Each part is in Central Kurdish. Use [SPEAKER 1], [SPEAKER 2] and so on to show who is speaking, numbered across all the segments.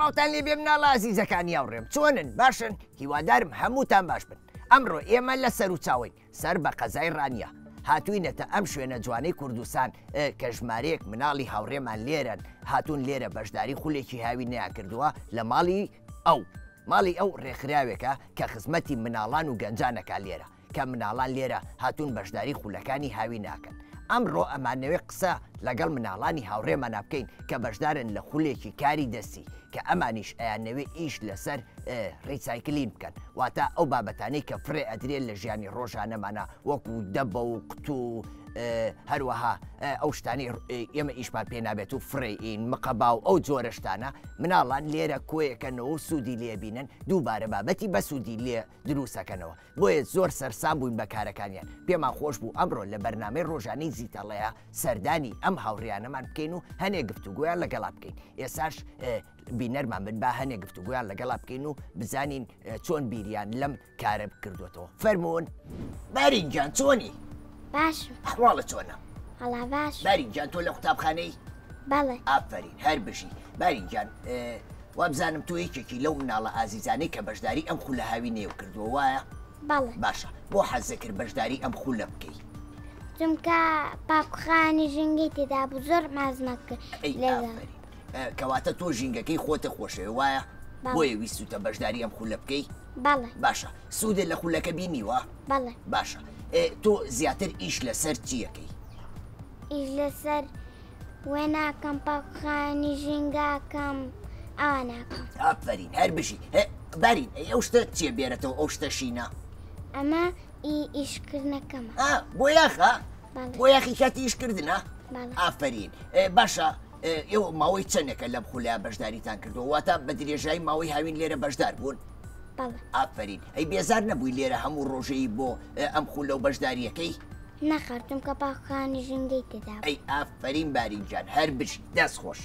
[SPEAKER 1] سڵاوتان لێ بێ مناڵە ئازیزەکانی هاوڕێم چۆنن باشن هیوادارم هەمووتان باش بن ئەمڕۆ ئێمە لە سەر و چاوین سەر بە قەزای ڕانیە هاتووینەتە ئەم شوێنە جوانەی کوردستان کە ژمارەیەک مناڵی هاوڕێمان لێرن هاتوون لێرە بەشداری خولێکی هاوی نیا کردووە لە ماڵی ئەو ڕێکخراوێکە کە خزمەتی مناڵان و گەنجانەکە لێرە کە مناڵان لێرە هاتوون بەشداری خولەکانی هاوی ناکەن ئەمڕۆ ئەمانەوێ قسە لەگەڵ مناڵانی هاوڕێمانە بکەین کە بەشدارن لە خولێکی کاری دەستی کە ئەمانیش ئەیانەوێ ئیش لەسەر ڕیسایکلین بکەن واتە ئەو بابەتانەی کە فرێ ئەدرێت لە ژیانی ڕۆژانەمانە وەکو دەبە و قوت و هەروەها ئەو شتانی ئێمە ئیشمان پێ نابێت و فڕێئین مقەبا و ئەو جۆرە شتانە مناڵان لێرە کۆیەکەنەوە و سوودی لێبینن دووبارە بابەتی بە سوودی لێ دروستەکەنەوە بۆیە زۆر سەرسام بووین بەکارەکانیان پێمان خۆش بوو ئەمڕۆ لە بەرنامەی ڕۆژانەی زیتەڵەیە سەردانی ئەم هاوڕیانەمان بکەین و هەنێک گفتوگویان لەگەڵا بکەین ئێساش بینەرمان بن با هەنێک گفتوگویان لەگەڵا بکەین و بزانین چۆن بیریان لەم کارە کردوێتەوە فەرمونون بارینجان چۆنی؟
[SPEAKER 2] باش
[SPEAKER 1] ئەحواڵە چۆنە؟
[SPEAKER 2] هەڵا باش
[SPEAKER 1] بارینجان تۆ لە قوتابخانەی؟
[SPEAKER 2] بەڵێ
[SPEAKER 1] ئافرین هەر بشی بارینجان وابزانم تۆ یەکێکی لەو مناڵە ئازیزانەی کە بەشداری ئەم خولە هاوی نێو کردووە وایە؟
[SPEAKER 2] بەڵێ
[SPEAKER 1] باشە بۆ حەزەکرد بەشداری ئەم خولە بکەی
[SPEAKER 2] چونکە پاکوخانی ژینگەی تێدا بوو زۆر مازمە کرد
[SPEAKER 1] کەواتە تۆ ژینگەکەی خۆتە خۆشەوە وایە بۆیە ویستوتە بەشداری ئەم خولە بکەی؟
[SPEAKER 2] بەڵێ
[SPEAKER 1] باشە سوودێ لە خولەکە بینیوە؟
[SPEAKER 2] بەڵێ
[SPEAKER 1] باشە تۆ زیاتر ئیش لەسەر چیەکەی؟
[SPEAKER 2] ئیش لەسەر وێ ناکەم پاکوخانی ژینگاکەم ئەوە ناکەم
[SPEAKER 1] ئافرین هەر بژی بارین ئەو شتە چیە بێرەتەوە ئەو شتە شینە؟
[SPEAKER 2] ئەمە ئیشکردنەکەمە
[SPEAKER 1] بۆ یاخە؟ بۆ یاخی کاتی ئیشکردنە؟ ئافرین باشە ئێوە ماوەی چەندێکە لەم خولەیە بەشداریتان کردەوە واتە بە درێژایی ماوەی هاوین لێرە بەشدار بوون؟ ئافرین ئەی بێزار نەبووی لێرە هەموو ڕۆژەی بۆ ئەم خولە و بەشداریەکەی؟
[SPEAKER 2] نەخەرتم کە پاکوخانی ژینگەی تێدا
[SPEAKER 1] ئەی ئافرین بارینجان هەر بشی دەست خۆش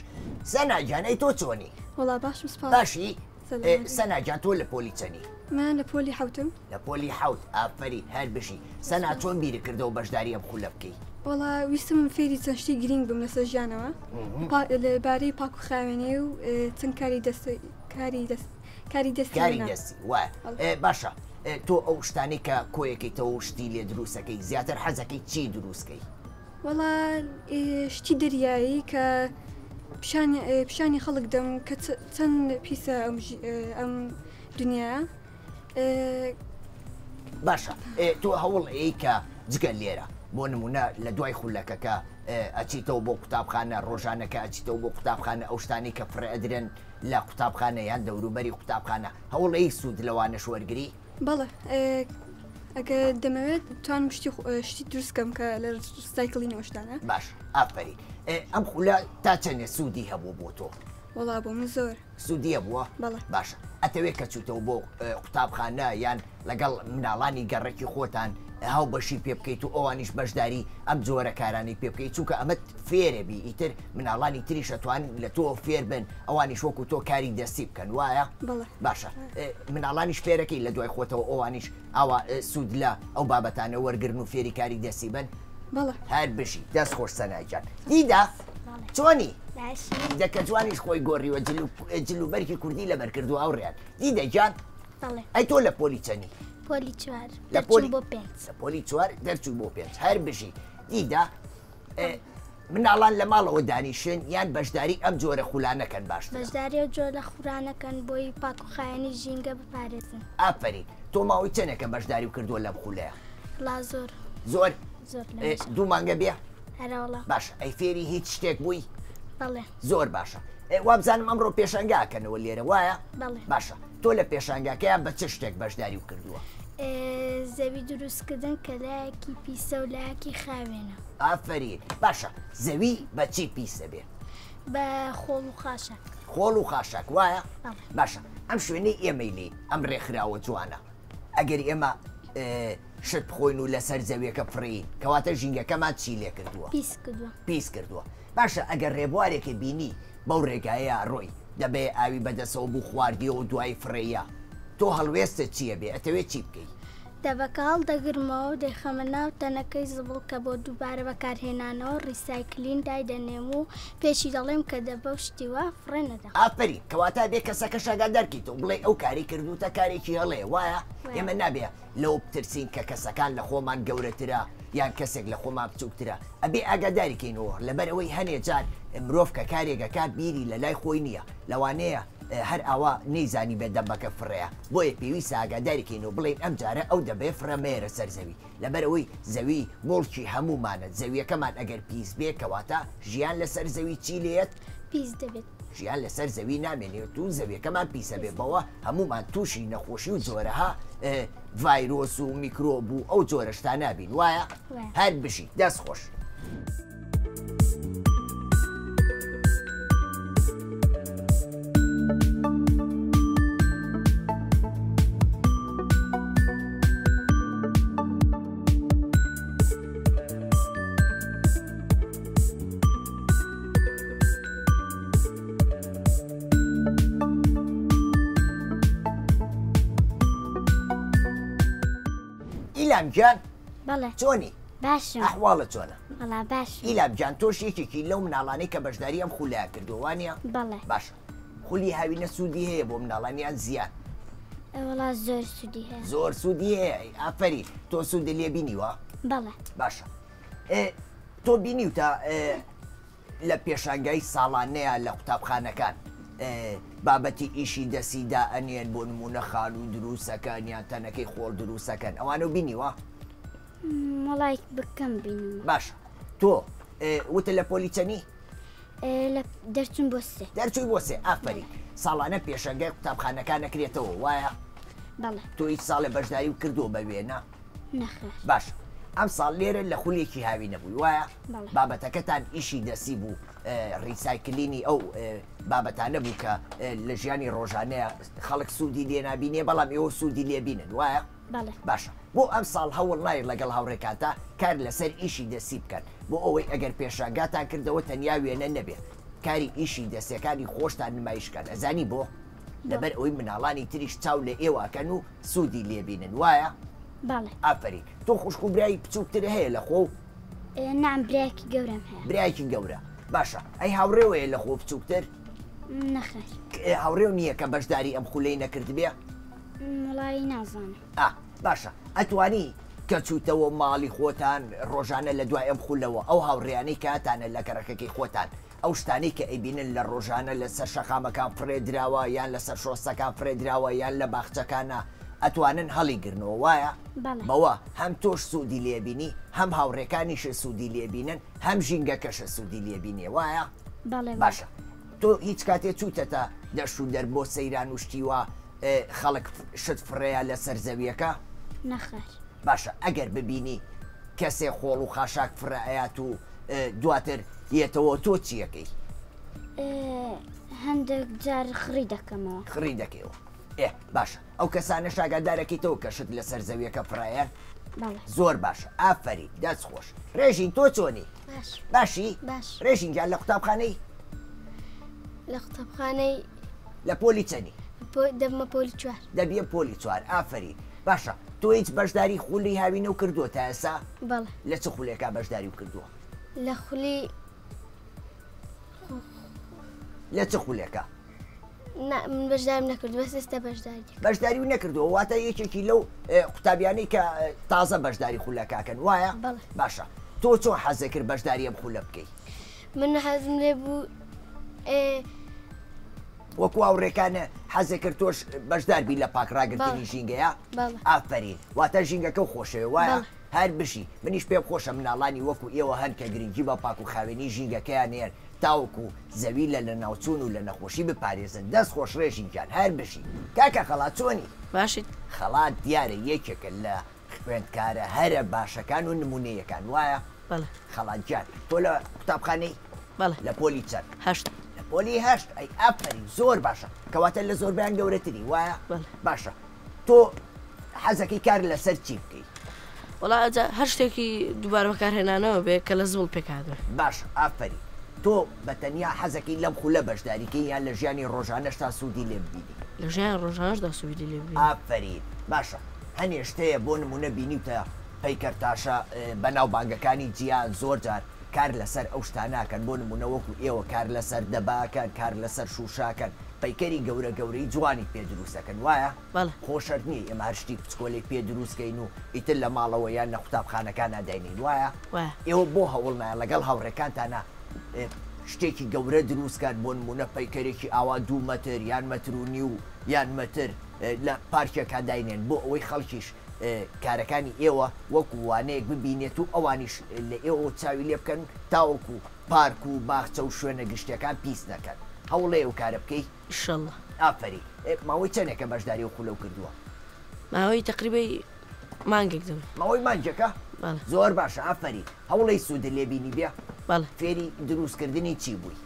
[SPEAKER 1] سەناجان ئەی تۆ چۆنی؟
[SPEAKER 3] وڵا باشم سپاس
[SPEAKER 1] باشی سەناجان تۆ لە پۆلی چەنی؟
[SPEAKER 3] من لە پۆلی حوتم
[SPEAKER 1] لە پۆلی حوت ئافرین هەر بشی سەنا چۆن بیری کردەوە بەشداری ئەم خولە بکەی؟
[SPEAKER 3] وڵا ویستم فێری چەند شتی گرنگ بم لەسەر ژیانەوە لەبارەی پاک و خاوێنێ و چەند کاری دەستی
[SPEAKER 1] وایە باشە تۆ ئەو شتانی کە کۆیەکەیتەوە شتی لێ دروستەکەی زیاتر حەزەکەی چی دروستکەی؟
[SPEAKER 3] وڵا شتی دەریایی کە پیشانی خەڵک دەم کە چەند پیسە ئەم دنیا
[SPEAKER 1] باشە تۆ هەوڵ ئەی کە جگە لێرە بۆ نمونە لە دوای خولەکەکە ئەچیتەوە بۆ قوتابخانە ڕۆژانەکە ئەچیتەوە بۆ قوتابخانە ئەو شتانی کە فڕئەدرێن لە قوتابخانە یان دەوروبەری قوتابخانە هەوڵی سوود لەوانە وەرگری؟
[SPEAKER 3] بەڵێ ئەگە دەمەوێت توانم شتی دروستکەم کە لە سایکڵی نەوەشتانە.
[SPEAKER 1] باش ئافری ئەم خولە تا چەندێ سوودی هەبوو بۆ تۆ؟
[SPEAKER 3] وەڵا بۆ من زۆر
[SPEAKER 1] سوودیە بووە؟
[SPEAKER 3] بەڵێ.
[SPEAKER 1] باشە ئەتەوێت کە چوتەوە بۆ قوتابخانە یان لەگەڵ مناڵانی گەڕێکی خۆتان هاو بەشی پێ بکەیت و ئەوانیش بەشداری ئەم جۆرە کارانی پێ بکەیت چونکە ئەمە فێرەبی ئیتر مناڵانی تریش ئەتوان لە تۆ فێر بن ئەوانیش وەکو تۆ کاری دەستی بکەن وایە؟
[SPEAKER 3] بەڵێ.
[SPEAKER 1] باشە مناڵانیش فێرەکەی لە دوای خۆتەوە ئەوانیش ئاوا سوود لە ئەو بابەتانە وەرگرن و فێری کاری دەستی بن؟
[SPEAKER 3] بەڵێ.
[SPEAKER 1] هەر بشی دەست خۆش سەنایجان دیدا چۆنی؟
[SPEAKER 2] باشی
[SPEAKER 1] دەکە جوانیش خۆی گۆڕیوە جلوبەرکی کوردی لەبەر کردو ئەوڕێن دیدە گیان
[SPEAKER 2] بەڵێ
[SPEAKER 1] ئەی تۆ لە پۆلی چەنی؟
[SPEAKER 2] پۆلی 4
[SPEAKER 1] لە پۆلی
[SPEAKER 2] بۆ 5
[SPEAKER 1] لە پۆلی 4 دەرچوو بۆ 5 هەر بژی دیدا مناڵان لە ماڵەوە دانیشن یان بەشداری ئەم جۆرە خولانەکەن باشتر
[SPEAKER 2] بەشداری و جۆر لە خوورانەکەن بۆی پاک و خایەنی ژینگە بپارێزن.
[SPEAKER 1] ئافرین تۆ ماوەی چەندێکە بەشداری و کردووە لەم خولەیە؟
[SPEAKER 2] لا زۆر
[SPEAKER 1] زۆر
[SPEAKER 2] زۆر
[SPEAKER 1] دوو مانگە بێ؟
[SPEAKER 2] هەراوڵە.
[SPEAKER 1] باشە ئەی فێری هیچ شتێک بووی؟
[SPEAKER 2] بەڵێ
[SPEAKER 1] زۆر باشە وابزانم ئەمڕۆ پێشەنگاکەنەوە لێرە وایە؟
[SPEAKER 2] بەڵێ.
[SPEAKER 1] باشە تۆ لە پێشانگاکەیان بە چ شتێک بەشداری و کردووە؟
[SPEAKER 2] زەوی دروستکردن کە لایەکی پیسە و لایەکی خاوێنە.
[SPEAKER 1] ئافرین باشە زەوی بە چی پیسە بێ؟
[SPEAKER 2] بە خۆڵ و خاشە.
[SPEAKER 1] خۆڵ و خاشاک وایە؟
[SPEAKER 2] بەڵێ.
[SPEAKER 1] باشە ئەم شوێنەی ئێمەی لێ ئەم ڕێکخراوە جوانە ئەگەر ئێمە شت بخۆین و لەسەر زەویەکە فڕین کەواتە ژینگەکەمان چی لێ کردووە؟
[SPEAKER 2] پیس کردووە.
[SPEAKER 1] پیس کردووە. باشە ئەگەر ڕێبوارێکی بینی بەو ڕێگایە ڕۆی دەبێ ئاوی بەدەسەوە بوو خواردیەوە و دوای فڕێیە تۆ هەڵوێستە چییە بێ ئەتەوێت چی بکەیت؟
[SPEAKER 2] دەبەکە هەڵ دەگرمەوە و دەیخەمە ناو تەنەکەی زبڵ کە بۆ دووبارە بەکارهێنانەوە ڕیسایکلین دایدەنێم و پێشی دەڵێم کە دەبە و شتیوە فڕێ نەدەخ.
[SPEAKER 1] ئافرین کەواتە بێ کەسەکە شەگا دەرکیتەوە بڵێ ئەو کاری کردوتە کارێکی هەڵێ وایە؟ ئێمە نابێ لەو بترسین کە کەسەکان لە خۆمان گەورەترە یان کەسێک لە خۆمان بچووکترە ئەبێ ئاگاداریکەینەوە لەبەرەوەی هەنێ جار مرۆڤ کە کارێکەکە بیری لە لای خۆی نییە لەوانەیە هەر ئاوا نەیزانی بێت دەمبەکە فڕەیە بۆیە پێویستە ئاگاداریکەینەوە بڵێن ئەم جارە ئەو دەبێ فڕەمێرە سەر زەوی لەبەرەوەی زەوی مڵکی هەمومانە زەویەکەمان ئەگەر پیس بێ کەواتە ژیان لەسەر زەوی چی لێت؟
[SPEAKER 2] پیس دەبێت.
[SPEAKER 1] ژیان لەسەر زەوی نامێنێت و زەویەکەمان پیسە بێ بەوە هەمومان تووشی نەخۆشی و جۆرەها ڤایرۆس و میکرۆب و ئەو جۆرەشتا نابین وایە؟ هەر بشی دەست خۆش. ئیلامجان
[SPEAKER 2] بەڵێ
[SPEAKER 1] چۆنی؟
[SPEAKER 2] باشم.
[SPEAKER 1] ئەحواڵە چۆنە؟
[SPEAKER 2] بەڵا باش.
[SPEAKER 1] ئیلامجان تۆش یەکێکی لەو مناڵانەی کە بەشداری ئەم خولایە کردووانە؟
[SPEAKER 2] بەڵێ.
[SPEAKER 1] باشە خولی هاوینە سوودی هەیە بۆ مناڵانیان زیان؟
[SPEAKER 2] وەڵا زۆر سوودی هەیە.
[SPEAKER 1] زۆر سوودی هەیە ئافەری تۆ سوودی لێ بینیوە؟
[SPEAKER 2] بەڵێ.
[SPEAKER 1] باشە تۆ بینیوتە لە پێشانگای ساڵانەیە لە قوتابخانەکان بابەتی ئیشی دەسیدا ئەنێن بۆ نمونە خان و دروستەکان یان تەنەکەی خۆڵ دروستەکەن ئەوانە بینیوە؟
[SPEAKER 2] مەڵای بکەم بینم.
[SPEAKER 1] باشە تۆ وتە لە پۆلی چەنی؟
[SPEAKER 2] دەرچوون بۆ سێ.
[SPEAKER 1] دەرچووی بۆ سێ ئافەری ساڵانە پێشەنگای قوتابخانەکان نەکرێتەوە وایە؟
[SPEAKER 2] بەڵێ.
[SPEAKER 1] تۆ هیچ ساڵێ بەشداری و کردووە بە وێنە؟
[SPEAKER 2] نەخێر.
[SPEAKER 1] باشە ئەم ساڵ لێرە لە خولێکی هاوی نەبووی وایە؟
[SPEAKER 2] بەڵێ.
[SPEAKER 1] بابەتەکەتان ئیشی دەسی بوو ڕیسایکلینی ئەو بابەتانە بوو کە لە ژیانی ڕۆژانەیە خەڵک سوودی لێ نبینێ بەڵام ئێوە سوودی لێبینن وایە؟
[SPEAKER 2] بەڵێ.
[SPEAKER 1] باشە بۆ ئەم ساڵ هەوڵ نایە لەگەڵ هاوڕێکاتە کار لەسەر ئیشی دەسی بکەن بۆ ئەوەی ئەگەر پێشاگاتان کردەوە تەنیا وێنە نەبێت کاری ئیشی دەستەکانی خۆشتان نمایشکان ئەزانی بۆ لەبەر ئەوەی مناڵانی تریش چاو لە ئێواکەن و سوودی لێبینن وایە؟
[SPEAKER 2] بەڵێ.
[SPEAKER 1] ئافرین تۆ خوشک و برایی بچووکتر هەیە لە خۆ؟
[SPEAKER 2] نام برایەکی گەورەم هەیە.
[SPEAKER 1] برایەکی گەورە باشە ئەی هاوڕێوەیە لە خۆ بچووکتر؟
[SPEAKER 2] نەخێر.
[SPEAKER 1] هاوڕێو نییە کە بەشداری ئەم خولەی نەکرد بێ؟
[SPEAKER 2] وڵی نازانم.
[SPEAKER 1] باشە ئەتوانی کە چوتەوە ماڵی خۆتان ڕۆژانە لە دوای ئەم خولەوە ئەو هاوڕێیانەی کاتانە لە گەڕەکەی خۆتان ئەو شتانی کە ئەیبینن لە ڕۆژانە لەسەر شەقامەکان فرێدراوە یان لەسەر شۆستەکان فرێدراوە یان لە باخچەکانە ئەتوانن هەڵیگرنەوە وایە
[SPEAKER 2] بەڵێ.
[SPEAKER 1] بەوە هەم تۆش سوودی لێبینی هەم هاوڕێکانیش سوودی لێبینن هەم ژینگەکەشە سوودی لێبینێ وایە
[SPEAKER 2] بەڵێ
[SPEAKER 1] باشە تۆ هیچ کاتێ چوتەتە دەشت و دەربۆ سەیران وشتیوە خەڵک شت فڕەیە لەسەر زەویەکە
[SPEAKER 2] نەخێر
[SPEAKER 1] باشە ئەگەر ببینی کەسێ خۆڵ و خاشاک فرەعەت و دواتر یێتەوە تۆ چیەکەی
[SPEAKER 2] هەندێک جار خڕی دەکەمەوە
[SPEAKER 1] خڕی دەکەیەوە باشە ئەو کەسانە شاگادارەکەیتەوە کەشت لەسەر زەویەکە فڕایەن زۆر باشە ئافری دەست خۆش ڕێژین تۆ چۆنی باشی ڕێژین گیان لە قوتابخانەی
[SPEAKER 2] لە قوتابخانەی
[SPEAKER 1] لە پۆلی چەنی
[SPEAKER 2] دەبمە پۆلی 4
[SPEAKER 1] دەبیە پۆلی 4 ئافری باشە تۆ هیچ بەشداری خولی هاوینە و کردووە تا ئێسا
[SPEAKER 2] بەڵێ
[SPEAKER 1] لە چ خولێکا بەشداری و کردووە
[SPEAKER 2] لە خولی
[SPEAKER 1] لە چ خولێکە
[SPEAKER 2] من بەشدارم نەکرد بەس ئێستا
[SPEAKER 1] بەشداری و نەکردووە واتە یەکێکی لەو قوتابیانەی کە تازە بەشداری خولەکەکەن وایە باشە تۆ چۆن حەزە کرد بەشداری ئەم خولە بکەیت
[SPEAKER 2] من حەزم لێ بوو
[SPEAKER 1] وەکو هاوڕێکانە حەزێ کرد تۆش بەشداربی لە پاکڕاگرتنی ژینگەیە ئافرین واتە ژینگەکە خۆشەوە وایە هەر بشی منیش پێ خۆشە مناڵانی وەکو ئێوە هەن کە گرنگی بە پاک و خاوێنی ژینگەکەیان هێن تاوەکو زەوی لە ناوچوون و لە نەخۆشی بپارێزن دەست خۆش ڕێژینجان هەر بشی کاکە خەڵات چۆنی
[SPEAKER 4] باشیت
[SPEAKER 1] خەڵات دیارە یەکێکە لە خوێندکارە هەرە باشەکان و نمونەیەکان وایە خەڵات جان تۆ لە قوتابخانەی لە پۆلی چەند
[SPEAKER 4] هەشت
[SPEAKER 1] پۆلی هەشت ئەی ئافرین زۆر باشە کەواتە لە زۆربیان گەورەتری وایە باشە تۆ حەزەکەی کار لەسەر چی بکەیت
[SPEAKER 4] وڵا هەر شتێکی دووبارە بەکارهێنانەوە بێ کە لە زوڵ پێکادوێ
[SPEAKER 1] باش ئافری تۆ بەتەنیا حەزەکەی لەم خولە بەشداریکەی یان لە ژیانی ڕۆژانەشتا سوودی لێ ببینی
[SPEAKER 4] لە ژیان ڕۆژانەشدا سوودی لێ ببینی
[SPEAKER 1] ئافرین باشە هەنێ شتەیە بۆ نمونە بینیوتە پەیکەرتاشە بەناو بانگەکانی جیان زۆر جار کار لەسەر ئەو شتاناکەن بۆ نمونە وەکو ئێوە کار لەسەر دەباکەن کار لەسەر شوشاکەن پەیکەری گەورە گەورەی جوانی پێ دروستەکەن وایە خۆشەر نییە ئێمە هەرشتی پچکۆلێک پێ دروستکەین و ئیتر لە ماڵەوە یان نە قوتابخانەکان ناداینین وایە ئێوە بۆ هەوڵمایە لەگەڵ هاوڕێکانتانە شتێکی گەورە دروستکات بۆ نمونە پەیکەرێکی ئاوا 2 مەتر یان مەتر و نیو یان مەتر لە پارکێکا داینێن بۆ ئەوەی خەڵکیش کارەکانی ئێوە وەکو وانەیەک ببینێت و ئەوانیش لە ئێوە چاوی لێ بکەن تاوەکو پارک و باخچە و شوێنە گشتەکان پیس نەکەن هەوڵێ و کارە بکەیت
[SPEAKER 4] ئینشەڵڵا
[SPEAKER 1] ئافری ماوەی چەندێکە بەشداری و خولە کردووە
[SPEAKER 4] ماوەی تقریبەی مانگێک دەم
[SPEAKER 1] ماوەی مانجەکە زۆر باشە ئافری هەوڵی سوودە لێبینی بێ فێری دروستکردنی چی بووی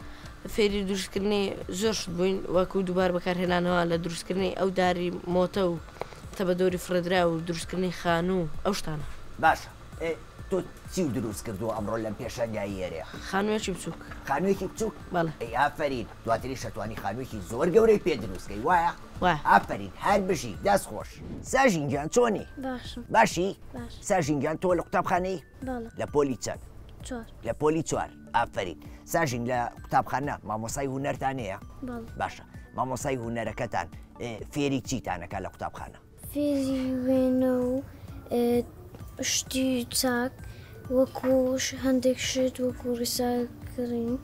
[SPEAKER 4] فێری دروستکردنی زۆر شت بووین وەکو دووبار بەکارهێنانەوە لە دروستکردنی ئەو داری مۆتە و تەبەدۆری فرەدرا و دروستکردنی خانوو ئەو شتانە
[SPEAKER 1] باشە تۆ چی و دروست کردو ئەمڕۆ لەم پێشەنگایی ئێرەیە
[SPEAKER 4] خانوویەکی بچووک
[SPEAKER 1] خانوویەکی بچووک ئەی ئافرین دواتری شەتوانی خانوویەکی زۆر گەورەی پێ دروستکەی وایە ئافرین هەر بژی دەست خۆش ساژینگیان چۆنی باشی ساژینگیان تۆ لە قوتابخانەی لە پۆلی چەند لە پۆلی 4 ئافرین ساژین لە قوتابخانە مامۆسای هونەرتانەیە باشە مامۆسای هونەرەکەتان فێری چیتانەکە لە قوتابخانە
[SPEAKER 2] فێری وێنە و شتی چاک وەکوش هەندێک شت وەکو ڕیساکردین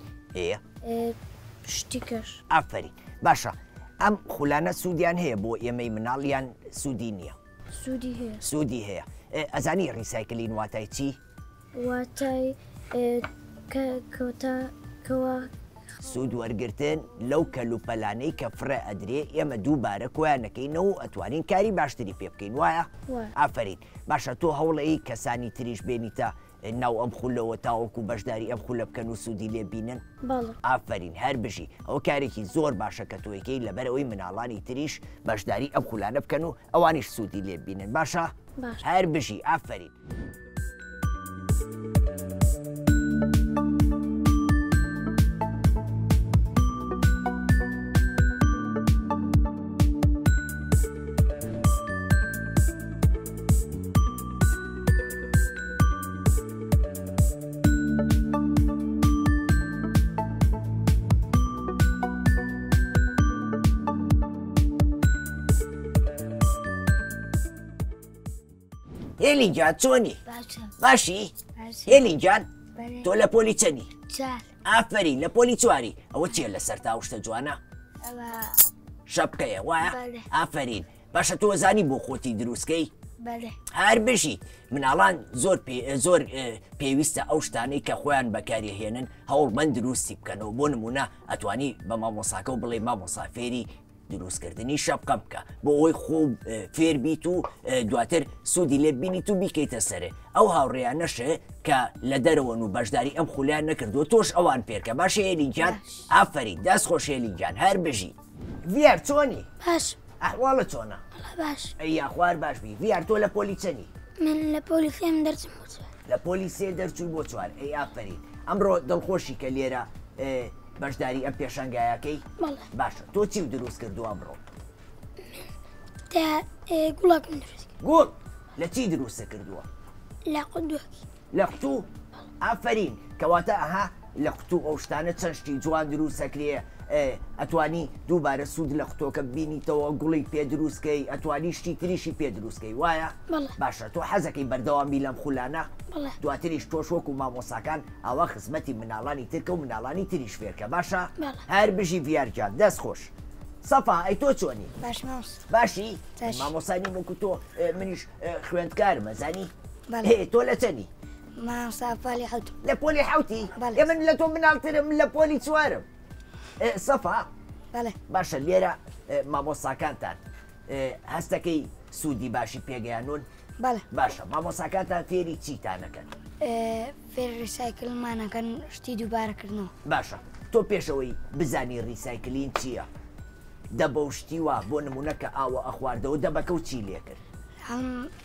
[SPEAKER 2] شتی کەش
[SPEAKER 1] ئافرین باشە ئەم خولانە سوودیان هەیە بۆ ئێمەی مناڵیان سوودی نییە سوودی هەیە ئەزانی ڕیسایکلین واتای چی
[SPEAKER 2] واتای کەوتاکەوە
[SPEAKER 1] سوود وەرگرتن لەو کەلوپەلانەی کە فرە ئەدرێ ئێمە دووبارە کۆیانەکەینەوە و ئەتوانین کاری باشتری پێ بکەین وایە ئافرین باشە تۆ هەوڵەی کەسانی تریش بێنیتە ناو ئەم خولەوە تاوەکو بەشداری ئەم خولە بکەن و سوودی لێ بینن ئافرین هەر بژی ئەو کارێکی زۆر باشە کە تۆیکەی لەبەرەوەی مناڵانی تریش بەشداری ئەم خولانە بکەن و ئەوانیش سوودی لێ بینن باشە هەر بژی ئافرین هێلین جان چۆنی باشی هێلین جان تۆ لە پۆلی چەندی ئافرین لە پۆلی 4 ئەوە چیە لە سەر تا شتە جوانە شەپکەیە وایە ئافرین باشە تۆ زانی بۆ خۆتی دروستکەی
[SPEAKER 2] بەڵێ
[SPEAKER 1] هەر بژیت مناڵان زۆر پێویستە ئەو شتانەی کە خۆیان بەکارهێنن هەوڵمەند دروستی بکەنەوە بۆ نمونە ئەتوانی بە مامۆساکە و بڵێ مامۆسافێری دروستکردنی شەبقە بکە بۆ ئەوی خۆ فێر بیت و دواتر سوودی لێ بینیت و بیکەیتە سەرێ ئەو هاوڕێیانەشە کە لە دەرەوەن و بەشداری ئەم خولیان نەکردووە تۆش ئەوان پێرکە باشە هێلیجان ئافرین دەست خۆش هێلیجان هەر بژی ڤیار چۆنی
[SPEAKER 2] باش
[SPEAKER 1] ئەحواڵە چۆنە
[SPEAKER 2] باش
[SPEAKER 1] ئەی خوار باش بی ڤیار تۆ لە پۆلی چەنی
[SPEAKER 2] من لە پۆلی فێم دەرچم
[SPEAKER 1] لە پۆلی سێ دەرچوو بۆ چوار ئەی ئافرین ئەمڕۆ دڵخۆشی کە لێرە بەشداری ئەم پێشانگایەکەی باشە تۆ چی دروست کردووە ئەمڕۆ
[SPEAKER 2] گوڵاکم دروست
[SPEAKER 1] گوڵ لە چی دروستە کردووە
[SPEAKER 2] لە قوتووەکی
[SPEAKER 1] لە قوتوو ئافرین کەواتە ئەها لە قوتوو ئەو شتانە چەند شتی جوان دروستەکرێ ئەتوانی دووبارە سوود لە قوتۆکە ببینیتەوە گوڵی پێ دروستکەی ئەتوانی شتی تریشی پێ دروستکەی وایە باشە تۆ حەزەکەی بەردەوامی لەم خولانە دواتریش تۆش وەکو مامۆساکان ئەوە خزمەتی مناڵانی ترکە و مناڵانی تریش فێرکە باشە هەر بژی ڤیارجان دەست خۆش سەفا ئەی تۆ چۆنی باشی مامۆسانی وەکو تۆ منیش خوێندکارم ئەزانی تۆ لە چەنی لە پۆلی حوتی من لە تۆ مناڵترم لە پۆلی چوارم سەفا باشە لێرە مامۆساکانتان هەستەکەی سوودی باشی پێگەیانون باشە مامۆساکانتان فێری چیتانەکەن
[SPEAKER 2] فێر ریسایکلمانەکەن شتی دووبارەکردنەوە
[SPEAKER 1] باشە تۆ پێشەوەی بزانی ریسایکلین چییە دەبە شتی وا بۆ نمونە کە ئاوە ئەخواردەوە دەبەکە و چی لێ کرد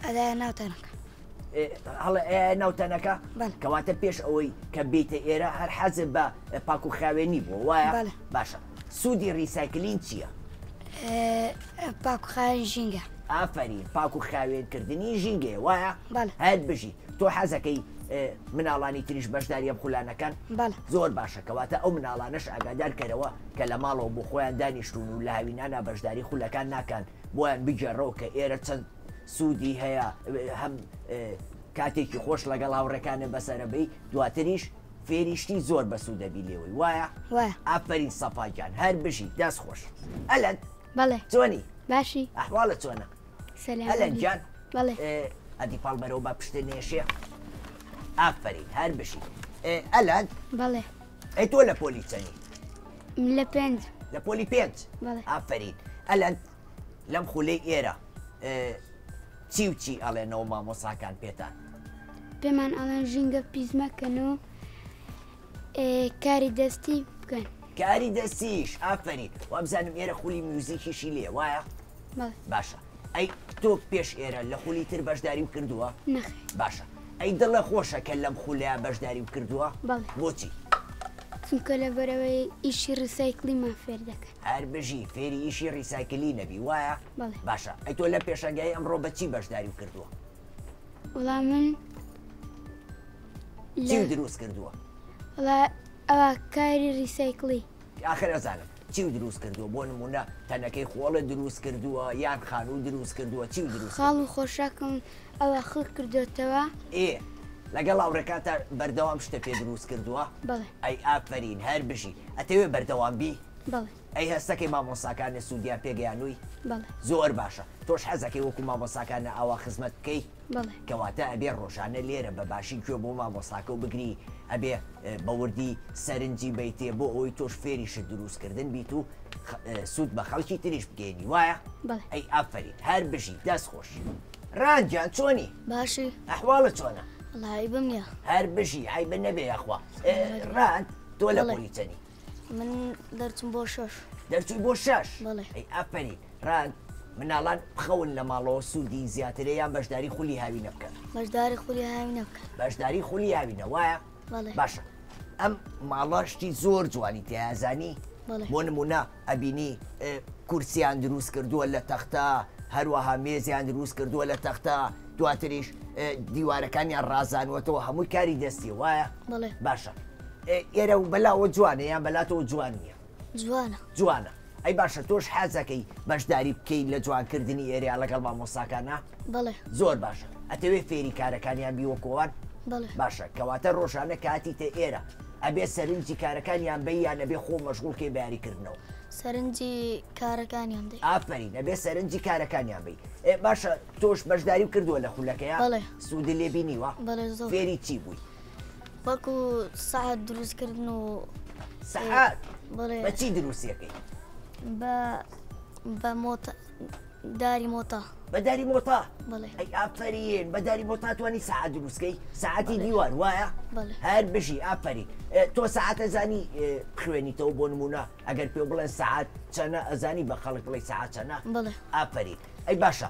[SPEAKER 2] ئەدای ناوتانەکە
[SPEAKER 1] هەڵە ناوتەنەکە کەواتە پێش ئەوەی کە بیتە ئێرە هەر حەزم بە پاک و خاوێنی بۆ وایە باشە سوودی ریسایکلین چییە
[SPEAKER 2] پاک و خاوێن ژینگە
[SPEAKER 1] ئافرین پاک و خاوێنکردنی ژینگێ وایە هەر بژی تۆ حەزەکەی مناڵانی تریش بەشداری ئەم خولانەکان زۆر باشە کەواتە ئەو مناڵانەش ئاگادار کەرەوە کە لە ماڵەوە بۆ خۆیان دانیشتون و لە هاوینانە بەشداری خولەکان ناکەن بۆیان بگەڕەوە کە ئێرە چەند سوودی هەیە هەم کاتێکی خۆش لەگەڵ هاوڕێکانە بەسەرەبەی دواتریش فێریشتی زۆر بەسوودەبی لێەوەی وایە ئافرین سەفاگیان هەر بژی دەست خۆش ئەلەن چۆنی
[SPEAKER 2] باشی
[SPEAKER 1] ئەحواڵە چۆنە ئەلەنجان ئەدی پاڵبەرەوە بە پشتە نێشێ ئافرین هەر بشی ئەلەن ئەی تۆ لە پۆلی چەنی
[SPEAKER 2] لە پێنج
[SPEAKER 1] لە پۆلی پێنج ئافرین ئەلەن لەم خولەی ئێرە چی و چی ئەڵێنەوە مامۆساکان پێتان
[SPEAKER 2] پێمان ئەڵێن ژینگە پیزمەکەن و کاری دەستی بکەن
[SPEAKER 1] کاری دەستیش ئافرین وابزانم ئێرە خولی میوزیکیشی لێ وایە باشە ئەی تۆ پێش ئێرە لە خولی تر بەشداری و کردووە باشە ئەی دڵە خۆشە کە لەم خولەیە بەشداری و کردووە بۆچی
[SPEAKER 2] چونکە لەبەرەوەی ئیشی ریسایکلیمان فێر دەکەن
[SPEAKER 1] هەر بژی فێری ئیشی ریسایکلی نەبی وایە باشە ئەی تۆ لە پێشەنگای ئەمڕۆ بەچی بەشداری و کردووە
[SPEAKER 2] وڵام من
[SPEAKER 1] چی دروست کردووە
[SPEAKER 2] ئەوە کاری ریسایکلی
[SPEAKER 1] ئاخر ئەزانم چی دروست کردووە بۆ نمونە تەنەکەی خۆڵە دروست کردووە یان خانوو دروست کردووە چی دروست
[SPEAKER 2] خاڵ و خۆشەکەم ئەوە خڵ کردوێتەوە
[SPEAKER 1] لەگەڵ هاوڕێکاتە بەردەوام شتە پێ دروست کردووە ئەی ئافرین هەر بژی ئەتەوێ بەردەوام بی ئەی هەستەکەی مامۆساکانە سوودیان پێگەیانووی زۆر باشە تۆش حەزەکەی وەکو مامۆساکانە ئاوا خزمەت بکەی کەواتە ئەبێ ڕۆژانە لێرە بە باشی گوێ بۆ مامۆساکە و بگری ئەبێ بەوردی سەرنجی بیتێ بۆ ئەوی تۆش فێریشت دروستکردن بیت و سوود بە خەڵکی تریش بگەێنی وایە ئەی ئافرین هەر بژی دەست خۆش ڕانجان چۆنی
[SPEAKER 2] باشی
[SPEAKER 1] ئەحواڵە چۆنە
[SPEAKER 2] وڵی بمە
[SPEAKER 1] هەر بژی حیبە نەبێ یاخوا ڕاند تۆ لە پۆلی چەنی
[SPEAKER 2] من دەرچم بۆ شەش
[SPEAKER 1] دەرچووی بۆ شەش ئەی ئافرین ڕاند مناڵان بخەون لە ماڵەوە سوودی زیاترەیان بەشداری خولی هاوینە بکەن
[SPEAKER 2] بەشداری خولی هاوینە بکەن
[SPEAKER 1] بەشداری خولی هاوینە وایە باشە ئەم ماڵە شتی زۆر جوانی تیازانی بۆ نمونە ئەبینی کورسیان دروست کردووە لە تەختە هەروەها مێزیان دروست کردووە لە تەختە دواتریش دیوارەکانیان ڕازانوەتەوە هەمووی کاری دەستی وایە باشە ئێرە و بەلاوە جوانە یان بەلاتەوە جوان نییە جوانە ئەی باشە تۆش حەزەکەی بەشداری بکەیت لە جوانکردنی ئێریا لەگەڵ مامۆساکانە زۆر باشە ئەتەوێ فێری کارەکانیان بیوەکۆوان باشە کەواتە ڕۆژانە کاتیتە ئێرە ئەبێ سەرنجی کارەکانیان بە یان ئەبێ خۆ مەشغوڵکەی بەیاریکردنەوە
[SPEAKER 2] سەرنجی کارەکانیان دێ.
[SPEAKER 1] ئافرین ئەبێ سەرنجی کارەکانیان بی. باشە تۆش بەشداری و کردووە لە خولەکەیە؟
[SPEAKER 2] بەڵێ.
[SPEAKER 1] سوودی لێ بینیوە؟
[SPEAKER 2] بەڵێ زۆر.
[SPEAKER 1] فێری چی بووی؟
[SPEAKER 2] وەکو سەعات دروستکردن و
[SPEAKER 1] سەعات؟
[SPEAKER 2] بەڵێ
[SPEAKER 1] بە چی دروستیەکەی؟
[SPEAKER 2] بە مۆتە داری مۆتا.
[SPEAKER 1] بە داری مۆتا؟
[SPEAKER 2] بەڵێ.
[SPEAKER 1] ئەی ئافرین بە داری مۆتا توانی سەعات دروستکەی؟ سەعاتی دیوار وایە؟
[SPEAKER 2] بەڵێ.
[SPEAKER 1] هەر بژی ئافرین. تۆ سەعات ئەزانی بخوێنیتەوە بۆ نمونە ئەگەر پێ بڵێن سەعات چەنە ئەزانی بە خەڵک بڵێ سەعات چەنە؟
[SPEAKER 2] بەڵێ.
[SPEAKER 1] ئافرین. ئەی باشە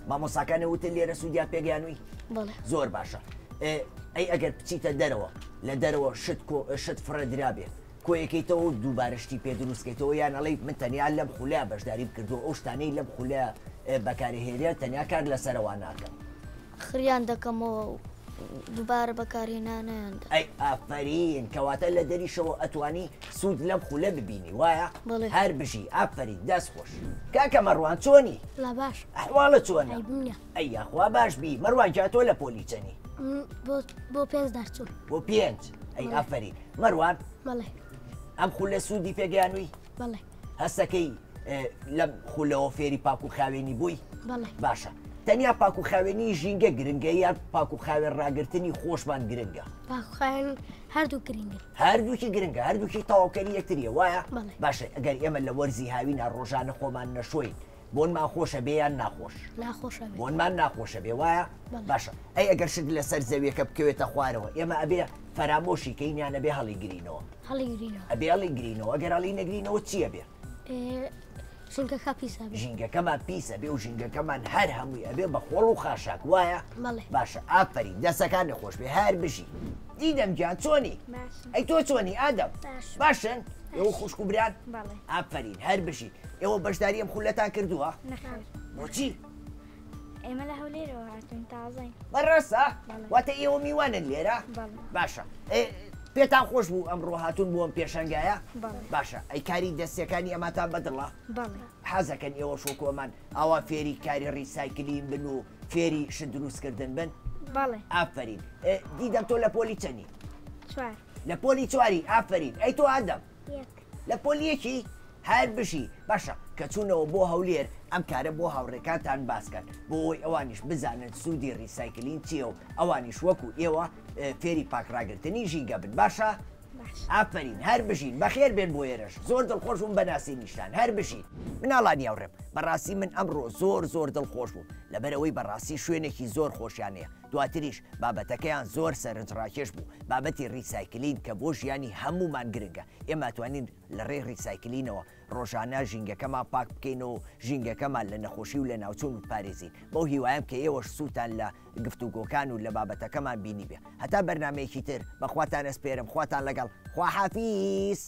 [SPEAKER 1] مامۆستاکانە وتن لێرە سوودیان پێگەیانووی؟
[SPEAKER 2] بەڵێ.
[SPEAKER 1] زۆر باشە. ئەی ئەگەر بچیتە دەرەوە لە دەرەوە شت فڕەدرا بێت کۆیەکەیتەوە دووبارەشتی پێ دروستکەیتەوە یان ئەڵێ من تەنیا لەم خولەیە بەشداری بکردو ئەو شتانەی لەم خولەیە بەکارهێنێت تەنیا کار لەسەرەوە ناکەم.
[SPEAKER 2] خریان دەکەمەوە دووبارە بەکارهێنانیاندا.
[SPEAKER 1] ئەی ئافرین کەواتە لە دەریشەوە ئەتوانی سوود لەم خولە ببینی وایە؟
[SPEAKER 2] بەڵێ.
[SPEAKER 1] هەر بژی ئافرین دەست خۆش. کاکە مەڕوان چۆنی؟
[SPEAKER 2] لا باش.
[SPEAKER 1] ئەحواڵە چۆنە؟
[SPEAKER 2] ئەیبوونە.
[SPEAKER 1] ئەی یاخوا باش بی مەڕوان جا تۆ لە پۆلی چەنی؟
[SPEAKER 2] بۆ پێنج دەرچوون.
[SPEAKER 1] بۆ پێنج. ئەی ئافرین مەڕوان
[SPEAKER 2] بەڵێ.
[SPEAKER 1] ئەم خولە سوودی پێگەیانووی؟
[SPEAKER 2] بەڵێ.
[SPEAKER 1] هەستەکەی لەم خولەوە فێری پاک و خاوێنی بووی؟
[SPEAKER 2] بەڵێ.
[SPEAKER 1] باشە تەنیا پاک و خاوێنی ژینگە گرنگە یان پاک و خاوێن ڕاگررتنی خۆشمان گرنگە؟
[SPEAKER 2] باخوایان هەردوو گرنگن.
[SPEAKER 1] هەردووکی گرنگە هەردووکی تەواوکەری یەکتریە وایە؟
[SPEAKER 2] بەڵێ.
[SPEAKER 1] باشە ئەگەر ئێمە لە وەرزی هاوینە ڕۆژانە خۆمان نەشۆین بۆنمان خۆشە بێ یان ناخۆش؟
[SPEAKER 2] ناخۆشە بێ.
[SPEAKER 1] بۆنمان ناخۆشە بێ وایە؟ باشە ئەی ئەگەر شت لەسەر زەویەکە بکەوێتە خوارەوە ئێمە ئەبێ فەرامۆشی کەینیانە بێ هەڵی گرینەوە.
[SPEAKER 2] هەڵی گرینەوە.
[SPEAKER 1] ئەبێ هەڵی گرینەوە ئەگەر هەڵی نەگرینەوە چییە بێ؟
[SPEAKER 2] ژینگەکە پیسە بێ.
[SPEAKER 1] ژینگەکەمان پیسە بێ و ژینگەکەمان هەر هەمووی ئەبێ بە خۆڵ و خاشاک وایە؟
[SPEAKER 2] بەڵێ.
[SPEAKER 1] باشە ئافرین دەستەکان نەخۆش بێ هەر بژی. دیدەم گیان چۆنی؟ ئەی تۆ چۆنی ئادەم؟ باشن؟ ئێوە خوشک و بران؟
[SPEAKER 5] بەڵێ.
[SPEAKER 1] ئافرین هەر بژی. ئێوە بەشداری ئەم خولەتان کردووە؟
[SPEAKER 5] نەخێر.
[SPEAKER 1] بۆچی؟
[SPEAKER 5] ئێمە لە هەولێرەوە هاتوین تازەین.
[SPEAKER 1] بەڕاستە؟
[SPEAKER 5] بەڵێ.
[SPEAKER 1] واتە ئێوە میوانن لێرە؟
[SPEAKER 5] بەڵێ.
[SPEAKER 1] باشە. پێتان خۆش بوو ئەمڕۆ هاتوون بۆ ئەم پێشەنگایە؟
[SPEAKER 5] بەڵێ.
[SPEAKER 1] باشە ئەی کاری دەستیەکانی ئەماتان بەدڵە؟
[SPEAKER 5] بەڵێ.
[SPEAKER 1] حەزەکەن ئێوە شۆکۆمان ئاوا فێری کاری ڕیسایکلین بن و فێری شت دروستکردن بن؟
[SPEAKER 5] بەڵێ.
[SPEAKER 1] ئافرین. دیدەم تۆ لە پۆلی چەنی؟
[SPEAKER 5] چوار.
[SPEAKER 1] لە پۆلی چواری ئافرین. ئەی تۆ ئادەم؟
[SPEAKER 5] یەک.
[SPEAKER 1] لە پۆلیەکی؟ هەر بشی باشە کە چوونەوە بۆ هەولێر ئەم کارە بۆ هاوڕێکانتان باسکەن بۆ ئەوەی ئەوانیش بزانن سوودی ڕیسایکلین چییە و ئەوانیش وەکو ئێوە فێری پاکڕاگررتنی ژینگە بن باشە؟ ئافرین هەر بژین بەخێر بێن بۆ ئێرەش زۆر دڵخۆش بووم بەناسی نیشتان هەر بژین. مناڵانی هاوڕێم بەڕاستی من ئەمڕۆ زۆر دڵخۆش بووم لەبەرەوەی بەڕاستی شوێنێکی زۆر خۆشیانەیە دواتریش بابەتەکەیان زۆر سەرنجڕاکێش بوو بابەتی ڕیسایکلین کە بۆ ژیانی هەمومان گرنگە ئێمە توانین لە ڕێ ڕیسایکلینەوە ڕۆژانە ژینگەکەمان پاک بکەینەوە ژینگەکەمان لە نەخۆشی و لە ناوچوون پارێزین بەو هیوایم کە ئێوەش سووتان لە گفتوگۆکان و لە بابەتەکەمان بینی بێ هەتا بەرنمەیەکی تر بەخواتان ئەسپێرم خواتان لەگەڵ خواحافیز.